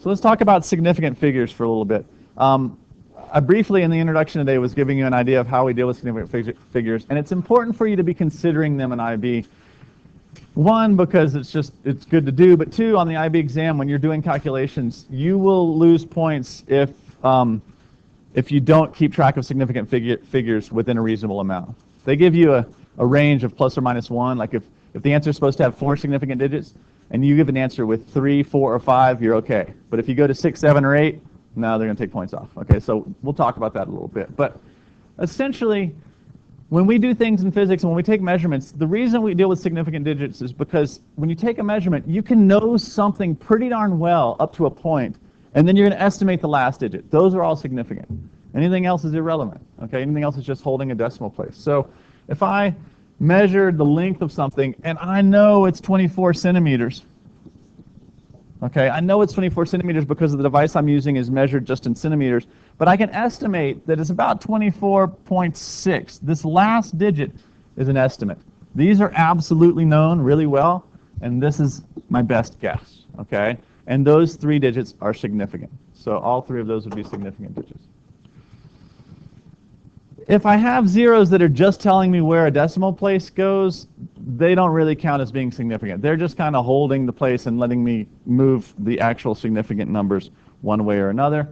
So let's talk about significant figures for a little bit. I briefly in the introduction today was giving you an idea of how we deal with significant figures, and it's important for you to be considering them in IB. One, because it's good to do, but two, on the IB exam, when you're doing calculations, you will lose points if you don't keep track of significant figures within a reasonable amount. They give you a range of plus or minus 1, like if the answer is supposed to have 4 significant digits, and you give an answer with 3, 4, or 5, you're okay. But if you go to 6, 7, or 8, no, they're going to take points off. Okay, so we'll talk about that a little bit. But essentially, when we do things in physics and when we take measurements, the reason we deal with significant digits is because when you take a measurement, you can know something pretty darn well up to a point, and then you're going to estimate the last digit. Those are all significant. Anything else is irrelevant. Okay, anything else is just holding a decimal place. So if I measured the length of something and I know it's 24 centimeters, okay, I know it's 24 centimeters because the device I'm using is measured just in centimeters, but I can estimate that it's about 24.6. This last digit is an estimate. These are absolutely known really well, and this is my best guess, okay? And those 3 digits are significant. So all 3 of those would be significant digits. If I have zeros that are just telling me where a decimal place goes, they don't really count as being significant. They're just kind of holding the place and letting me move the actual significant numbers one way or another.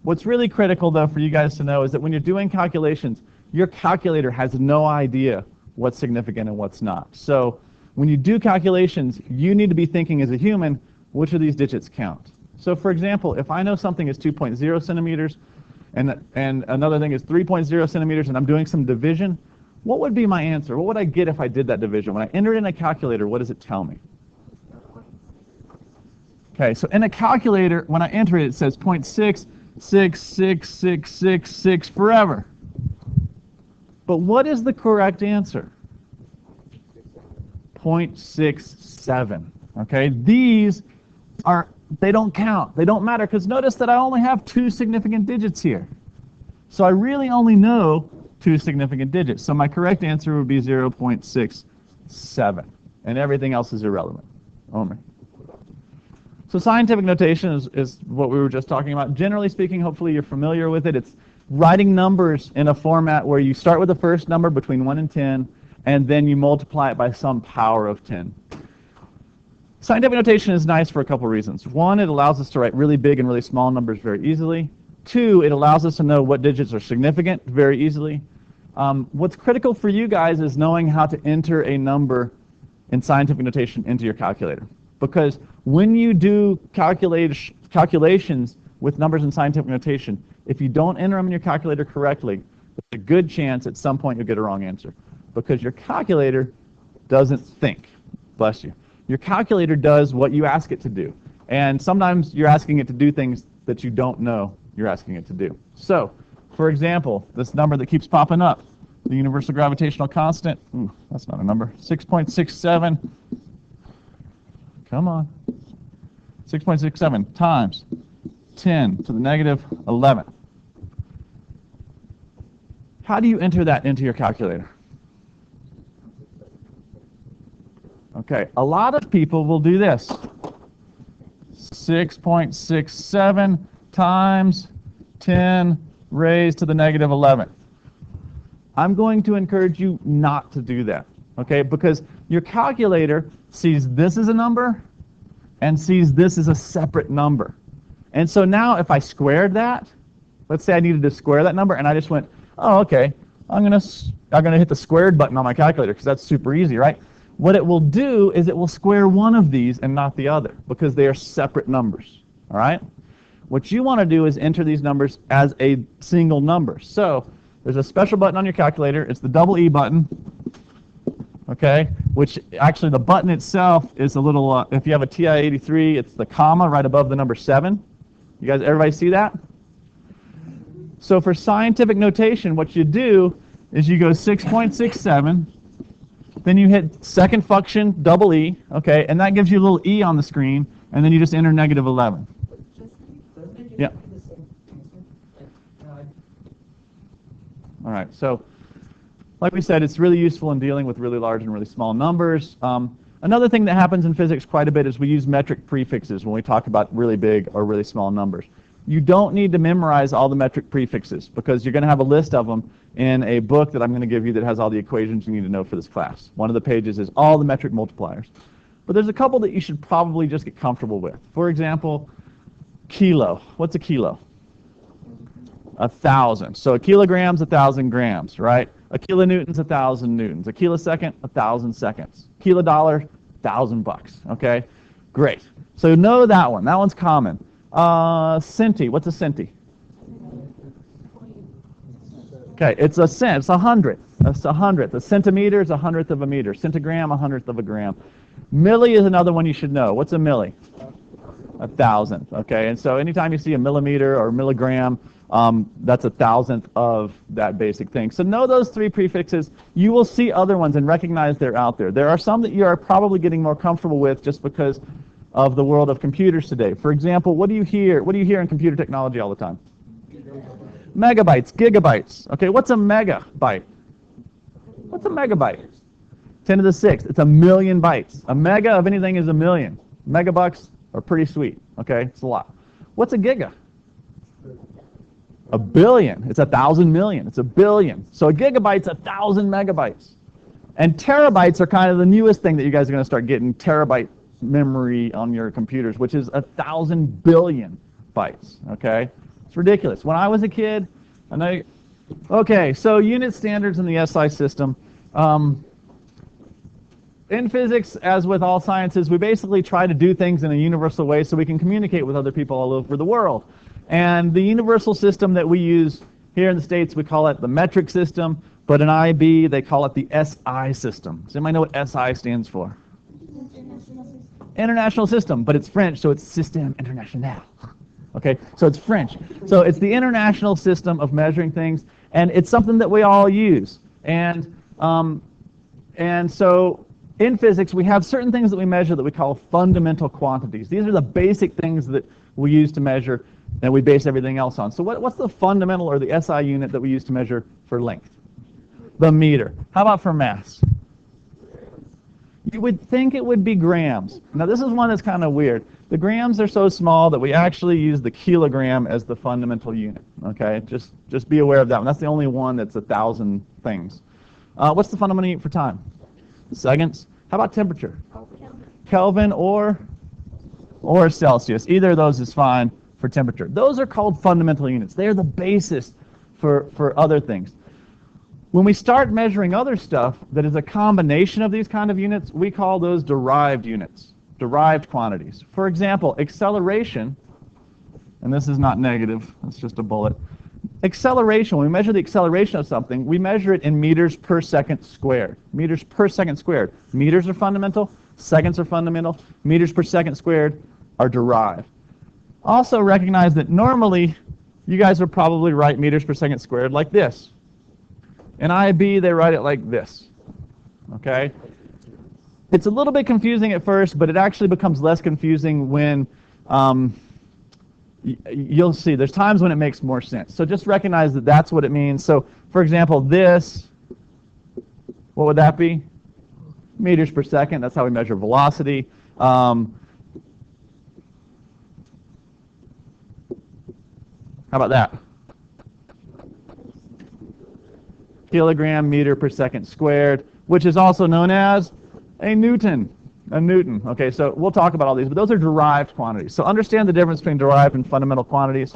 What's really critical, though, for you guys to know is that when you're doing calculations, your calculator has no idea what's significant and what's not. So when you do calculations, you need to be thinking as a human, which of these digits count? So for example, if I know something is 2.0 centimeters, and another thing is 3.0 centimeters, and I'm doing some division, what would be my answer? What would I get if I did that division? When I enter it in a calculator, what does it tell me? Okay, so in a calculator, when I enter it, it says 0.6666666 forever. But what is the correct answer? 0.67. Okay, these are, they don't count. They don't matter, because notice that I only have 2 significant digits here. So I really only know 2 significant digits. So my correct answer would be 0.67. And everything else is irrelevant. Only. So scientific notation is what we were just talking about. Generally speaking, hopefully you're familiar with it. It's writing numbers in a format where you start with the first number between 1 and 10, and then you multiply it by some power of 10. Scientific notation is nice for a couple reasons. One, it allows us to write really big and really small numbers very easily. 2, it allows us to know what digits are significant very easily. What's critical for you guys is knowing how to enter a number in scientific notation into your calculator. Because when you do calculations with numbers in scientific notation, if you don't enter them in your calculator correctly, there's a good chance at some point you'll get a wrong answer. Because your calculator doesn't think. Bless you. Your calculator does what you ask it to do. And sometimes you're asking it to do things that you don't know you're asking it to do. So, for example, this number that keeps popping up, the universal gravitational constant, that's not a number, 6.67, come on, 6.67 times 10 to the negative 11. How do you enter that into your calculator? Okay, a lot of people will do this. 6.67 times 10 raised to the negative 11. I'm going to encourage you not to do that, okay? Because your calculator sees this as a number and sees this as a separate number. And so now if I squared that, let's say I needed to square that number, and I just went, oh, okay, I'm gonna hit the squared button on my calculator because that's super easy, right? What it will do is it will square one of these and not the other because they are separate numbers, all right? What you want to do is enter these numbers as a single number. So there's a special button on your calculator. It's the double E button, okay, which actually the button itself is a little, if you have a TI-83, it's the comma right above the number 7. You guys, everybody see that? So for scientific notation, what you do is you go 6.67, then you hit second function, double E, okay, and that gives you a little E on the screen, and then you just enter negative 11. Yeah. All right, so like we said, it's really useful in dealing with really large and really small numbers. Another thing that happens in physics quite a bit is we use metric prefixes when we talk about really big or really small numbers. You don't need to memorize all the metric prefixes because you're going to have a list of them in a book that I'm going to give you that has all the equations you need to know for this class. One of the pages is all the metric multipliers. But there's a couple that you should probably just get comfortable with. For example, kilo. What's a kilo? 1,000. So a kilogram's 1,000 grams, right? A kilonewton's 1,000 newtons. A kilosecond, 1,000 seconds. Kilodollar, 1,000 bucks. Okay, great. So know that one. That one's common. Centi. What's a centi? Okay, it's a cent. It's a hundredth. That's a hundredth. A centimeter is a hundredth of a meter. Centigram, a hundredth of a gram. Milli is another one you should know. What's a milli? 1,000th. Okay, and so anytime you see a millimeter or milligram, that's 1,000th of that basic thing. So know those three prefixes. You will see other ones and recognize they're out there. There are some that you are probably getting more comfortable with just because of the world of computers today. For example, what do you hear? What do you hear in computer technology all the time? Megabytes, gigabytes. Okay, what's a megabyte? What's a megabyte? 10 to the 6th. It's 1,000,000 bytes. A mega of anything is 1,000,000. Megabucks are pretty sweet. Okay, it's a lot. What's a giga? A billion. It's 1,000 million. It's a billion. So a gigabyte's 1,000 megabytes. And terabytes are kind of the newest thing that you guys are going to start getting, terabyte memory on your computers, which is 1,000 billion bytes. Okay, it's ridiculous. When I was a kid, I know. Okay, so unit standards in the SI system. In physics, as with all sciences, we basically try to do things in a universal way so we can communicate with other people all over the world. And the universal system that we use here in the States, we call it the metric system, but in IB, they call it the SI system. Does anybody know what SI stands for? International system, but it's French, so it's Système International. Okay, so it's French. So it's the international system of measuring things, and it's something that we all use. And so in physics, we have certain things that we measure that we call fundamental quantities. These are the basic things that we use to measure, and we base everything else on. So what's the fundamental or the SI unit that we use to measure for length? The meter. How about for mass? You would think it would be grams. Now this is one that's kind of weird. The grams are so small that we actually use the kilogram as the fundamental unit. Okay, just be aware of that one. That's the only one that's 1,000 things. What's the fundamental unit for time? Seconds. How about temperature? Kelvin or Celsius. Either of those is fine for temperature. Those are called fundamental units. They are the basis for other things. When we start measuring other stuff that is a combination of these kind of units, we call those derived units, derived quantities. For example, acceleration, and this is not negative, it's just a bullet. Acceleration, when we measure the acceleration of something, we measure it in meters per second squared. Meters per second squared. Meters are fundamental, seconds are fundamental, meters per second squared are derived. Also recognize that normally you guys would probably write meters per second squared like this. In IB, they write it like this. Okay? It's a little bit confusing at first, but it actually becomes less confusing when you'll see. There's times when it makes more sense. So just recognize that that's what it means. So, for example, this, what would that be? Meters per second. That's how we measure velocity. How about that? Kilogram meter per second squared, which is also known as a Newton. A Newton. Okay, so we'll talk about all these, but those are derived quantities. So understand the difference between derived and fundamental quantities.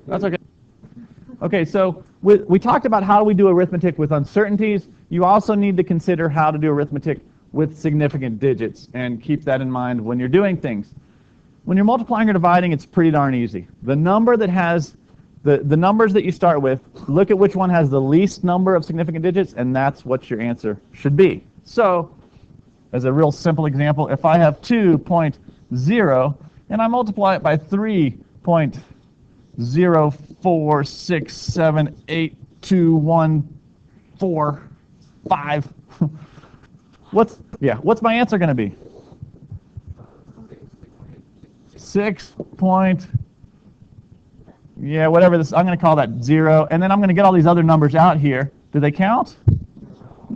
That's okay. Okay, so we talked about how we do arithmetic with uncertainties. You also need to consider how to do arithmetic with significant digits, and keep that in mind when you're doing things. When you're multiplying or dividing, it's pretty darn easy. The number that has the numbers that you start with, look at which one has the least number of significant digits, and that's what your answer should be. So, as a real simple example, if I have 2.0 and I multiply it by 3.046782145, what's my answer going to be? 6 point, whatever this, I'm going to call that 0, and then I'm going to get all these other numbers out here. Do they count?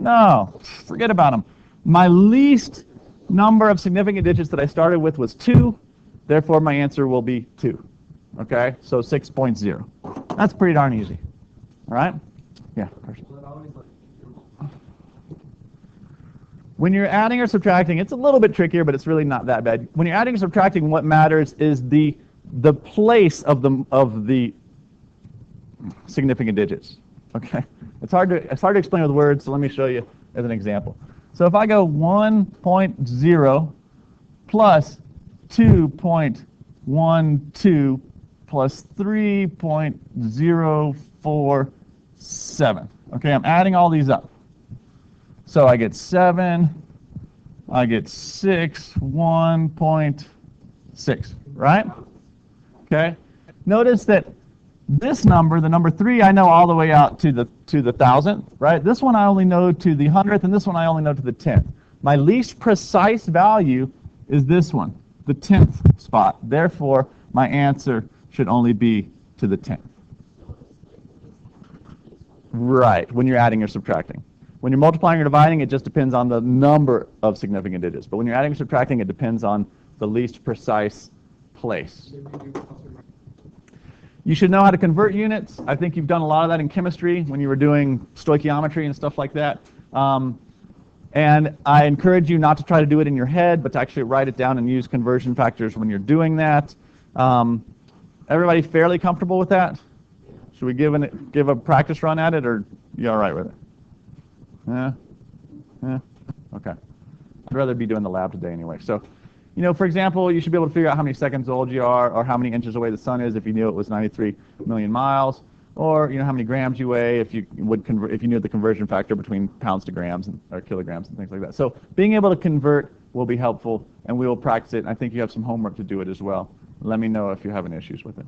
No, forget about them. My least number of significant digits that I started with was 2. Therefore, my answer will be 2. Okay, so 6.0. That's pretty darn easy. All right? Yeah. When you're adding or subtracting, it's a little bit trickier, but it's really not that bad. When you're adding or subtracting, what matters is the place of the significant digits. Okay, it's hard to explain with words. So let me show you as an example. So if I go 1.0 plus 2.12 plus 3.047. Okay, I'm adding all these up. So I get 7, I get 6, 1.6, right? Okay. Notice that this number, the number 3, I know all the way out to the 1,000th, right? This one I only know to the 100th, and this one I only know to the 10th. My least precise value is this one, the 10th spot. Therefore, my answer should only be to the 10th. Right, when you're adding or subtracting. When you're multiplying or dividing, it just depends on the number of significant digits. But when you're adding or subtracting, it depends on the least precise place. You should know how to convert units. I think you've done a lot of that in chemistry when you were doing stoichiometry and stuff like that. And I encourage you not to try to do it in your head, but to actually write it down and use conversion factors when you're doing that. Everybody fairly comfortable with that? Should we give a practice run at it, or you all right with it? Yeah? Okay. I'd rather be doing the lab today anyway. So, for example, you should be able to figure out how many seconds old you are, or how many inches away the sun is if you knew it was 93 million miles, or how many grams you weigh if you knew the conversion factor between pounds to grams or kilograms and things like that. So being able to convert will be helpful, and we will practice it. And I think you have some homework to do it as well. Let me know if you're having issues with it.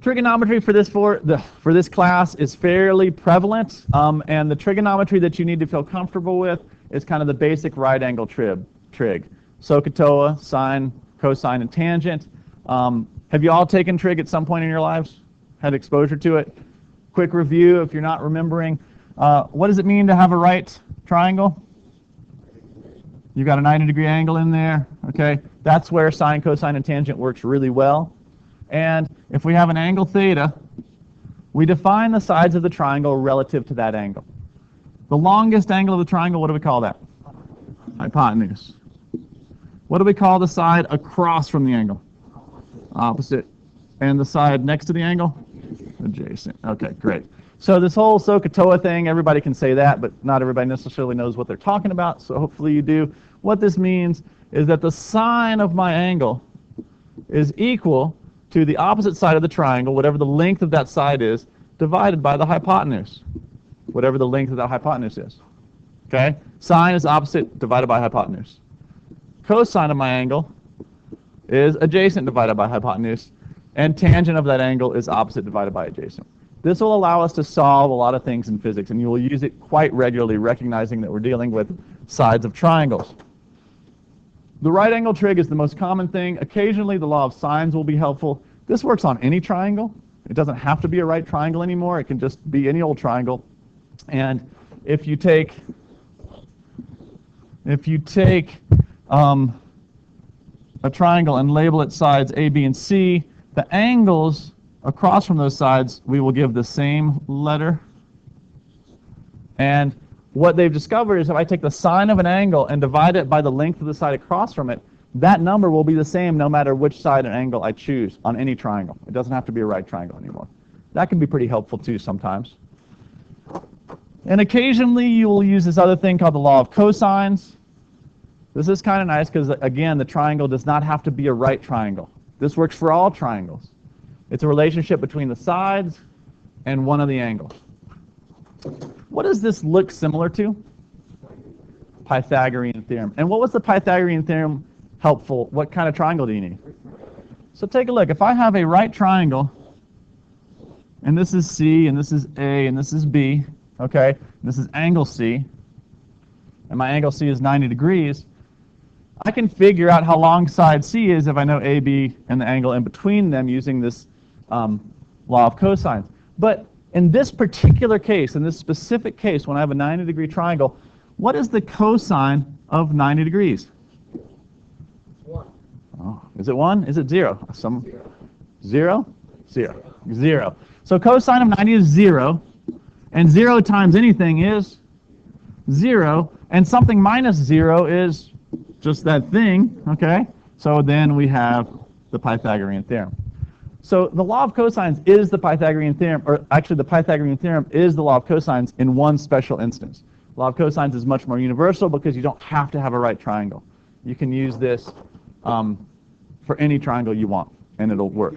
Trigonometry for this class is fairly prevalent, and the trigonometry that you need to feel comfortable with is kind of the basic right angle trig. SOHCAHTOA, sine, cosine, and tangent. Have you all taken trig at some point in your lives? Had exposure to it? Quick review if you're not remembering. What does it mean to have a right triangle? You've got a 90-degree angle in there. Okay, that's where sine, cosine, and tangent works really well. And if we have an angle theta, we define the sides of the triangle relative to that angle. The longest angle of the triangle, what do we call that? Hypotenuse. What do we call the side across from the angle? Opposite. And the side next to the angle? Adjacent. Okay, great. So this whole SOHCAHTOA thing, everybody can say that, but not everybody necessarily knows what they're talking about, so hopefully you do. What this means is that the sine of my angle is equal to the opposite side of the triangle, whatever the length of that side is, divided by the hypotenuse, whatever the length of that hypotenuse is. Okay? Sine is opposite divided by hypotenuse. Cosine of my angle is adjacent divided by hypotenuse, and tangent of that angle is opposite divided by adjacent. This will allow us to solve a lot of things in physics, and you will use it quite regularly, recognizing that we're dealing with sides of triangles. The right angle trig is the most common thing. Occasionally, the law of sines will be helpful. This works on any triangle. It doesn't have to be a right triangle anymore. It can just be any old triangle. And if you take a triangle and label its sides A, B, and C, the angles across from those sides, we will give the same letter. And what they've discovered is if I take the sine of an angle and divide it by the length of the side across from it, that number will be the same no matter which side and angle I choose on any triangle. It doesn't have to be a right triangle anymore. That can be pretty helpful too sometimes. And occasionally you will use this other thing called the law of cosines. This is kind of nice because, again, the triangle does not have to be a right triangle. This works for all triangles. It's a relationship between the sides and one of the angles. What does this look similar to? Pythagorean theorem. And what was the Pythagorean theorem helpful? What kind of triangle do you need? So take a look. If I have a right triangle, and this is C, and this is A, and this is B, okay, and this is angle C, and my angle C is 90 degrees, I can figure out how long side C is if I know AB and the angle in between them using this law of cosines. But In this particular case, in this specific case, when I have a 90-degree triangle, what is the cosine of 90 degrees? 1. Oh, is it 1? Is it 0? Zero? 0. So cosine of 90 is 0, and 0 times anything is 0, and something minus 0 is just that thing, okay? So then we have the Pythagorean theorem. So the law of cosines is the Pythagorean theorem, or actually the Pythagorean theorem is the law of cosines in one special instance. Law of cosines is much more universal because you don't have to have a right triangle. You can use this for any triangle you want, and it'll work.